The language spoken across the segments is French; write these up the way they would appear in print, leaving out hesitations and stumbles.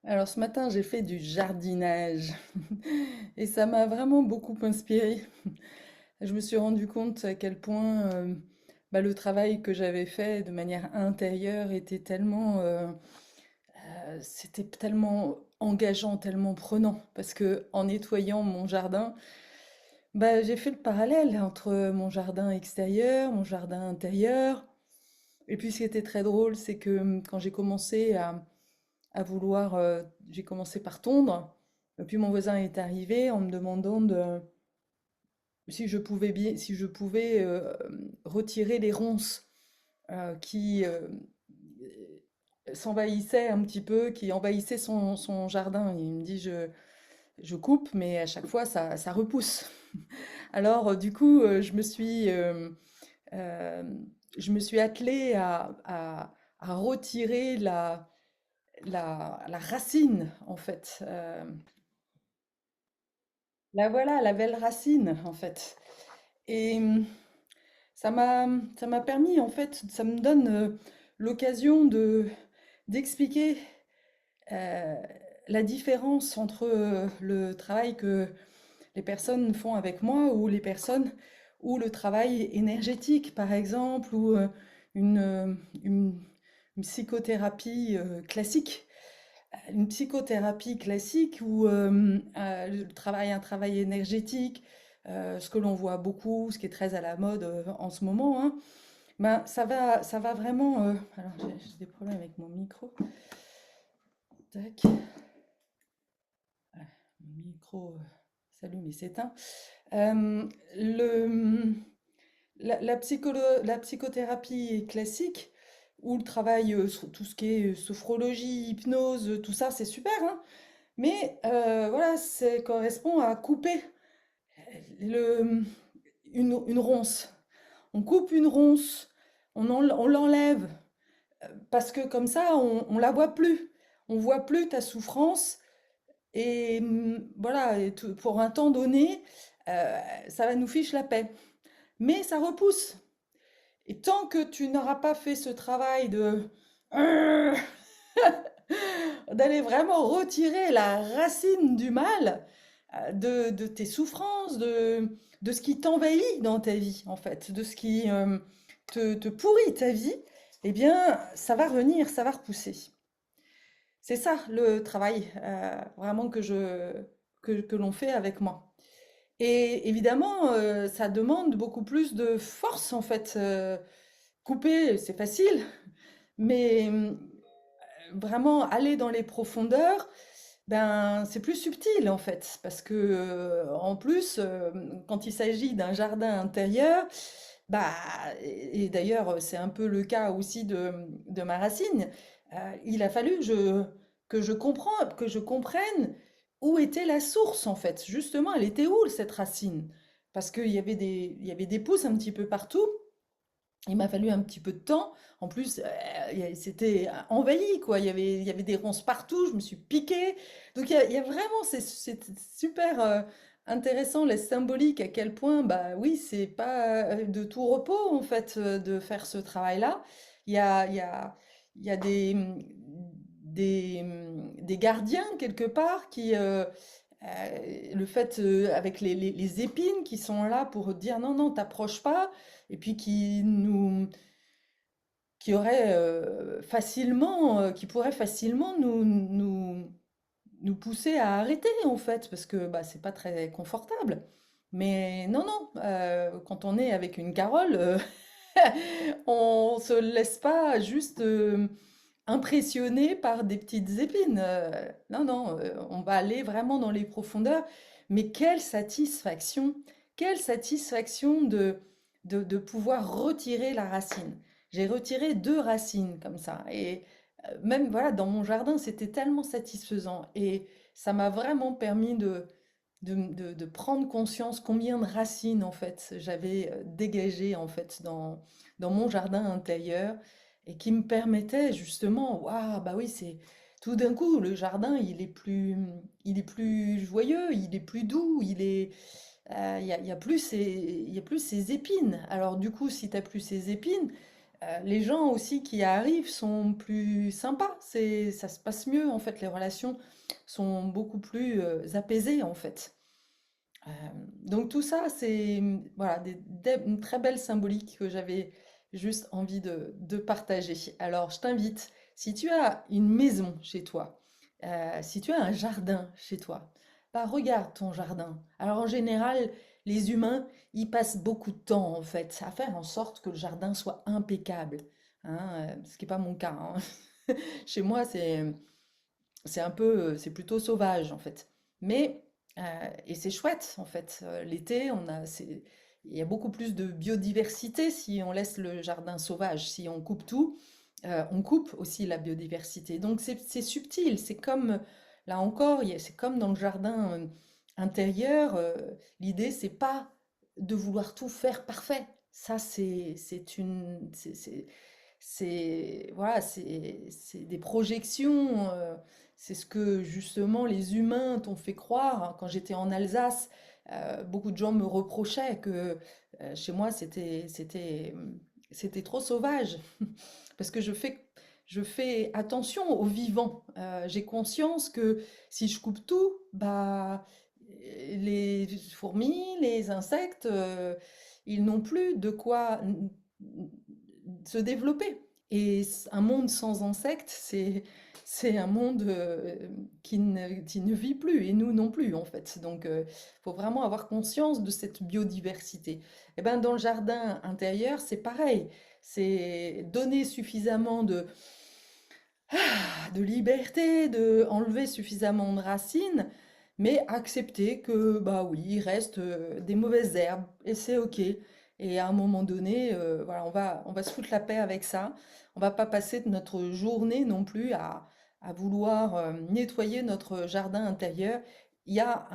Alors ce matin, j'ai fait du jardinage et ça m'a vraiment beaucoup inspirée. Je me suis rendu compte à quel point le travail que j'avais fait de manière intérieure était c'était tellement engageant, tellement prenant. Parce que en nettoyant mon jardin, j'ai fait le parallèle entre mon jardin extérieur, mon jardin intérieur. Et puis ce qui était très drôle, c'est que quand j'ai commencé à vouloir, j'ai commencé par tondre. Et puis mon voisin est arrivé en me demandant si je pouvais retirer les ronces qui s'envahissaient un petit peu, qui envahissaient son jardin. Et il me dit, je coupe, mais à chaque fois, ça repousse. Alors, du coup, euh, je me suis attelée à retirer la racine, en fait. Voilà, la belle racine, en fait. Et ça m'a, ça m'a permis, en fait, ça me donne l'occasion d'expliquer euh, la différence entre le travail que les personnes font avec moi ou le travail énergétique, par exemple, ou une, euh, une, une psychothérapie classique. Une psychothérapie classique où un travail énergétique, ce que l'on voit beaucoup, ce qui est très à la mode en ce moment, hein, ça va vraiment. Alors j'ai des problèmes avec mon micro. Tac, mon micro s'allume et s'éteint. Euh, le, la psychothérapie classique, ou le travail sur tout ce qui est sophrologie, hypnose, tout ça, c'est super, hein. Mais voilà, ça correspond à couper le, une ronce. On coupe une ronce, on l'enlève, parce que comme ça, on la voit plus. On voit plus ta souffrance. Et voilà, pour un temps donné, ça va nous fiche la paix. Mais ça repousse. Et tant que tu n'auras pas fait ce travail de d'aller vraiment retirer la racine du mal, de tes souffrances, de ce qui t'envahit dans ta vie, en fait, de ce qui te pourrit ta vie, eh bien, ça va revenir, ça va repousser. C'est ça le travail vraiment que l'on fait avec moi. Et évidemment, ça demande beaucoup plus de force, en fait. Couper, c'est facile, mais vraiment aller dans les profondeurs, ben, c'est plus subtil en fait, parce que en plus, quand il s'agit d'un jardin intérieur, bah, et d'ailleurs c'est un peu le cas aussi de ma racine, il a fallu que je comprenne où était la source en fait. Justement, elle était où cette racine? Parce il y avait des pousses un petit peu partout. Il m'a fallu un petit peu de temps. En plus, c'était envahi, quoi. Il y avait des ronces partout, je me suis piquée. Donc il y a vraiment, c'est super intéressant, les symboliques, à quel point, bah oui, c'est pas de tout repos, en fait, de faire ce travail-là. Il y a, il y a, il y a des gardiens, quelque part, le fait avec les épines qui sont là pour dire non, non, t'approches pas, et puis qui aurait qui pourrait facilement nous pousser à arrêter en fait, parce que bah, c'est pas très confortable. Mais non, non, quand on est avec une Carole, on se laisse pas juste impressionner par des petites épines. Non, non, on va aller vraiment dans les profondeurs. Mais quelle satisfaction de pouvoir retirer la racine. J'ai retiré deux racines comme ça. Et même voilà, dans mon jardin, c'était tellement satisfaisant. Et ça m'a vraiment permis de prendre conscience combien de racines en fait j'avais dégagées en fait dans mon jardin intérieur et qui me permettaient justement, waouh, bah oui, c'est tout d'un coup le jardin il est plus joyeux, il est plus doux, il y a plus ces épines. Alors du coup, si tu as plus ces épines, Les gens aussi qui arrivent sont plus sympas, ça se passe mieux en fait, les relations sont beaucoup plus apaisées en fait. Euh, donc tout ça, c'est voilà, une très belle symbolique que j'avais juste envie de partager. Alors je t'invite, si tu as une maison chez toi, si tu as un jardin chez toi, bah regarde ton jardin. Alors en général, les humains, ils passent beaucoup de temps en fait à faire en sorte que le jardin soit impeccable, hein, ce qui n'est pas mon cas, hein. Chez moi, c'est un peu, c'est plutôt sauvage en fait. Mais, et c'est chouette en fait. L'été, il y a beaucoup plus de biodiversité si on laisse le jardin sauvage. Si on coupe tout, on coupe aussi la biodiversité. Donc c'est subtil. C'est comme, là encore, c'est comme dans le jardin intérieur. L'idée, c'est pas de vouloir tout faire parfait. Ça, voilà, c'est des projections. C'est ce que justement les humains t'ont fait croire, hein. Quand j'étais en Alsace, beaucoup de gens me reprochaient que chez moi c'était trop sauvage. Parce que je fais attention au vivant. J'ai conscience que si je coupe tout, bah, les fourmis, les insectes, ils n'ont plus de quoi se développer. Et un monde sans insectes, c'est un monde qui ne vit plus, et nous non plus en fait. Donc il faut vraiment avoir conscience de cette biodiversité. Et ben, dans le jardin intérieur, c'est pareil. C'est donner suffisamment de liberté, de enlever suffisamment de racines, mais accepter que, bah oui, il reste des mauvaises herbes, et c'est OK. Et à un moment donné, voilà, on va se foutre la paix avec ça. On va pas passer notre journée non plus à vouloir nettoyer notre jardin intérieur. Il y a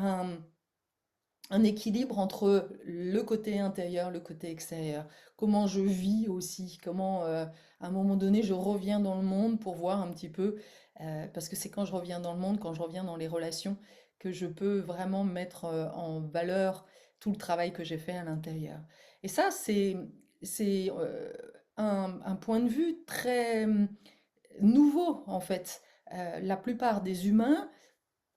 un équilibre entre le côté intérieur, le côté extérieur. Comment je vis aussi, comment à un moment donné je reviens dans le monde pour voir un petit peu, parce que c'est quand je reviens dans le monde, quand je reviens dans les relations, que je peux vraiment mettre en valeur tout le travail que j'ai fait à l'intérieur. Et ça, c'est un point de vue très nouveau en fait. La plupart des humains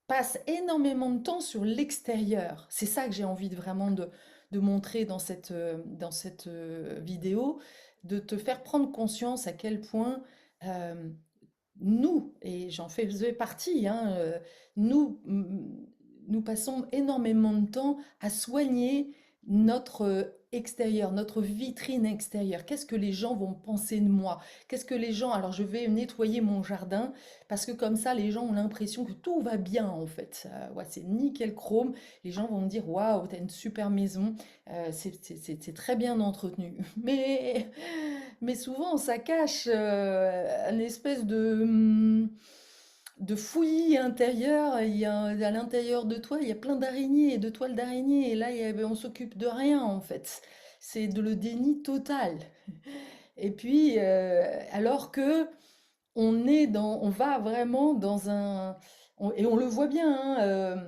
passe énormément de temps sur l'extérieur. C'est ça que j'ai envie vraiment de montrer dans cette vidéo, de te faire prendre conscience à quel point euh, nous, et j'en faisais partie, hein, nous, nous passons énormément de temps à soigner notre extérieur, notre vitrine extérieure. Qu'est-ce que les gens vont penser de moi? Qu'est-ce que les gens... Alors je vais nettoyer mon jardin parce que comme ça, les gens ont l'impression que tout va bien en fait. Ouais, c'est nickel chrome. Les gens vont me dire, waouh, t'as une super maison, c'est très bien entretenu. Mais souvent, ça cache une espèce de fouillis intérieur. À l'intérieur de toi, il y a plein d'araignées et de toiles d'araignées. Et là, on s'occupe de rien en fait. C'est le déni total. Et puis, alors que on va vraiment dans et on le voit bien, hein,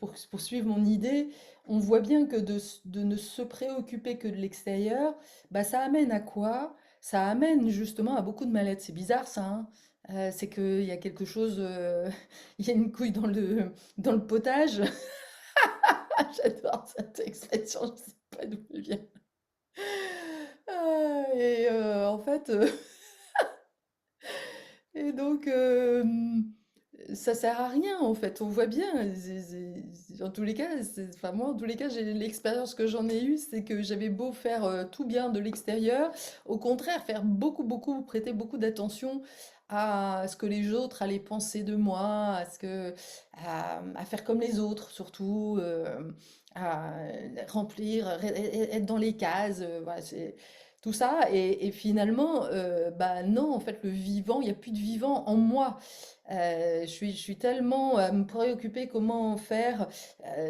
pour poursuivre mon idée, on voit bien que de ne se préoccuper que de l'extérieur, bah, ça amène à quoi? Ça amène justement à beaucoup de mal-être. C'est bizarre ça, hein. C'est qu'il y a quelque chose, il y a une couille dans le potage. J'adore cette expression, je sais pas d'où elle vient. Et en fait, et donc, ça sert à rien en fait, on voit bien. En tous les cas, enfin moi en tous les cas, l'expérience que j'en ai eue, c'est que j'avais beau faire tout bien de l'extérieur, au contraire, faire beaucoup, beaucoup, prêter beaucoup d'attention à ce que les autres allaient penser de moi, à faire comme les autres surtout, à remplir, être dans les cases, voilà, tout ça. Et finalement, bah non, en fait, le vivant, il n'y a plus de vivant en moi. Je suis tellement à me préoccuper comment faire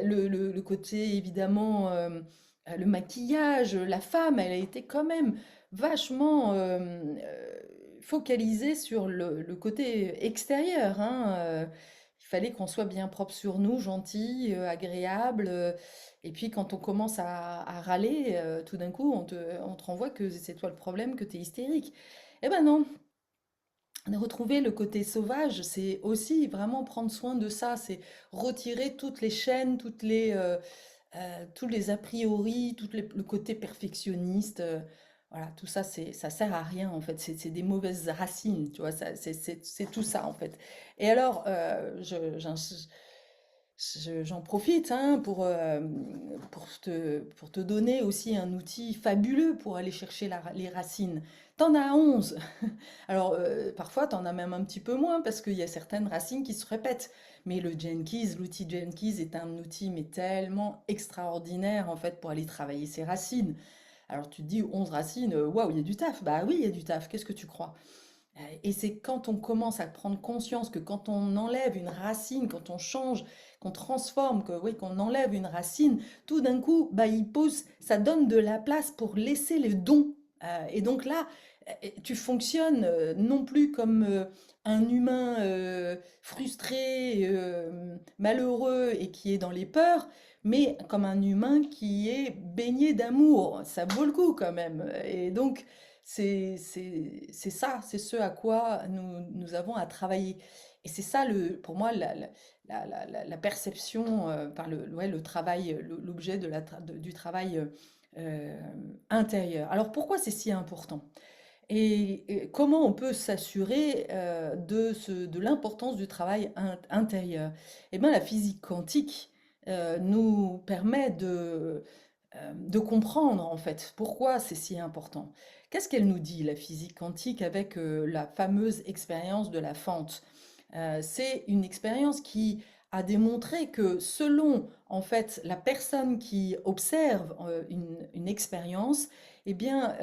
le côté, évidemment, le maquillage. La femme, elle a été quand même vachement focalisée sur le côté extérieur, hein. fallait qu'on soit bien propre sur nous, gentil, agréable. Et puis quand on commence à râler, tout d'un coup, on te renvoie que c'est toi le problème, que tu es hystérique. Eh ben non, retrouver le côté sauvage, c'est aussi vraiment prendre soin de ça, c'est retirer toutes les chaînes, tous les a priori, le côté perfectionniste. Voilà, tout ça, ça sert à rien en fait. C'est des mauvaises racines, tu vois. C'est tout ça en fait. Et alors, j'en profite hein, pour te donner aussi un outil fabuleux pour aller chercher les racines. T'en as 11. Alors, parfois, t'en as même un petit peu moins parce qu'il y a certaines racines qui se répètent. Mais l'outil Jenkins est un outil mais tellement extraordinaire en fait pour aller travailler ses racines. Alors tu te dis 11 racines, waouh, il y a du taf. Bah oui, il y a du taf. Qu'est-ce que tu crois? Et c'est quand on commence à prendre conscience que quand on enlève une racine, quand on change, qu'on transforme, que oui, qu'on enlève une racine, tout d'un coup, bah, ça donne de la place pour laisser les dons. Et donc là, tu fonctionnes non plus comme un humain frustré, malheureux et qui est dans les peurs, mais comme un humain qui est baigné d'amour. Ça vaut le coup quand même. Et donc, c'est ça, c'est ce à quoi nous avons à travailler. Et c'est ça, pour moi, la perception, enfin, ouais, le travail, l'objet du travail euh, intérieur. Alors pourquoi c'est si important? Et comment on peut s'assurer de l'importance du travail intérieur? Eh bien, la physique quantique nous permet de comprendre en fait pourquoi c'est si important. Qu'est-ce qu'elle nous dit, la physique quantique, avec la fameuse expérience de la fente? C'est une expérience qui a démontré que selon en fait la personne qui observe une expérience, eh bien,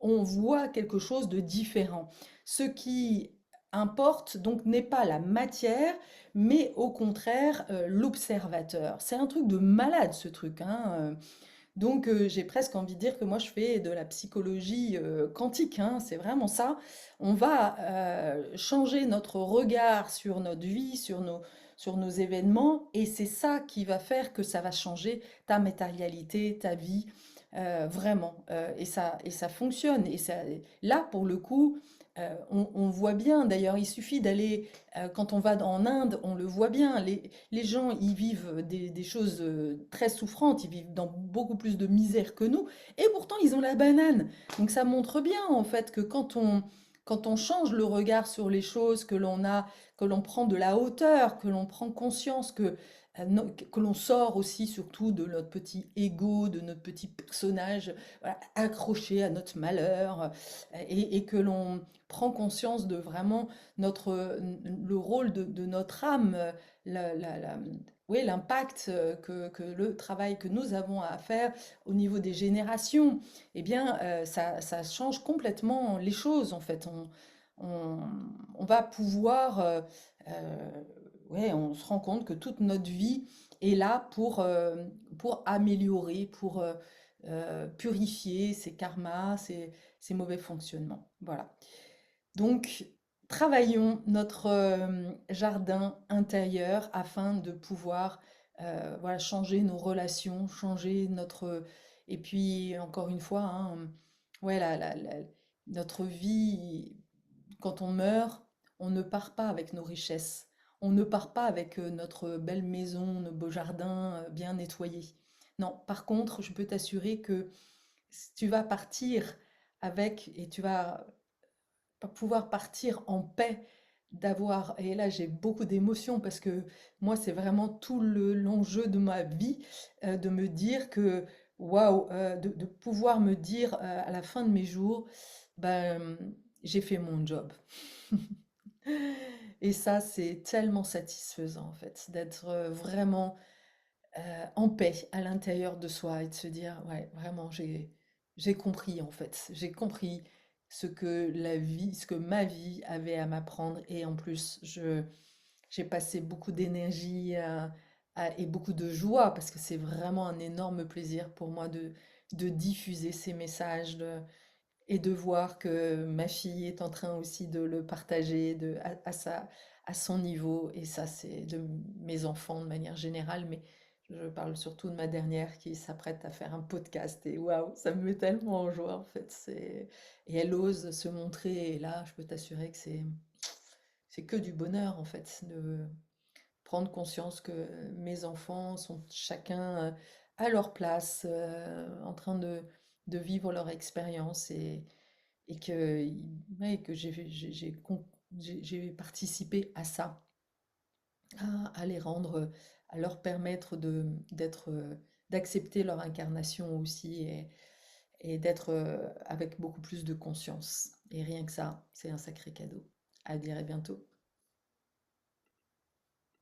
on voit quelque chose de différent. Ce qui importe donc n'est pas la matière, mais au contraire l'observateur. C'est un truc de malade ce truc, hein. Donc j'ai presque envie de dire que moi je fais de la psychologie quantique, hein, c'est vraiment ça. On va changer notre regard sur notre vie, sur nos événements, et c'est ça qui va faire que ça va changer ta matérialité, ta vie, vraiment. Et ça fonctionne. Là, pour le coup, on voit bien, d'ailleurs, il suffit d'aller, quand on va en Inde, on le voit bien, les gens, ils vivent des choses très souffrantes, ils vivent dans beaucoup plus de misère que nous, et pourtant ils ont la banane. Donc ça montre bien en fait que quand on change le regard sur les choses, que l'on prend de la hauteur, que l'on prend conscience que l'on sort aussi surtout de notre petit ego, de notre petit personnage, voilà, accroché à notre malheur, et que l'on prend conscience de vraiment le rôle de notre âme, oui, l'impact que le travail que nous avons à faire au niveau des générations, eh bien, ça change complètement les choses, en fait. On, on va pouvoir, euh, ouais, on se rend compte que toute notre vie est là pour améliorer, pour purifier ces karmas, ces mauvais fonctionnements. Voilà. Donc, travaillons notre jardin intérieur afin de pouvoir voilà, changer nos relations, changer notre... Et puis, encore une fois, hein, ouais, notre vie, quand on meurt, on ne part pas avec nos richesses. On ne part pas avec notre belle maison, nos beaux jardins bien nettoyés. Non, par contre, je peux t'assurer que tu vas partir avec et tu vas pouvoir partir en paix, et là j'ai beaucoup d'émotions parce que moi c'est vraiment tout l'enjeu de ma vie, de me dire que, waouh, de pouvoir me dire à la fin de mes jours, ben, j'ai fait mon job. Et ça, c'est tellement satisfaisant en fait, d'être vraiment en paix à l'intérieur de soi et de se dire, ouais, vraiment, j'ai compris en fait, j'ai compris ce que ma vie avait à m'apprendre, et en plus, j'ai passé beaucoup d'énergie et beaucoup de joie parce que c'est vraiment un énorme plaisir pour moi de diffuser ces messages, et de voir que ma fille est en train aussi de le partager à son niveau. Et ça, c'est de mes enfants de manière générale, mais je parle surtout de ma dernière qui s'apprête à faire un podcast. Et waouh, ça me met tellement en joie en fait. Et elle ose se montrer. Et là, je peux t'assurer que c'est que du bonheur en fait, de prendre conscience que mes enfants sont chacun à leur place, en train de vivre leur expérience et que, ouais, que j'ai participé à ça, à les rendre, à leur permettre d'accepter leur incarnation aussi et d'être avec beaucoup plus de conscience. Et rien que ça, c'est un sacré cadeau. À dire à bientôt.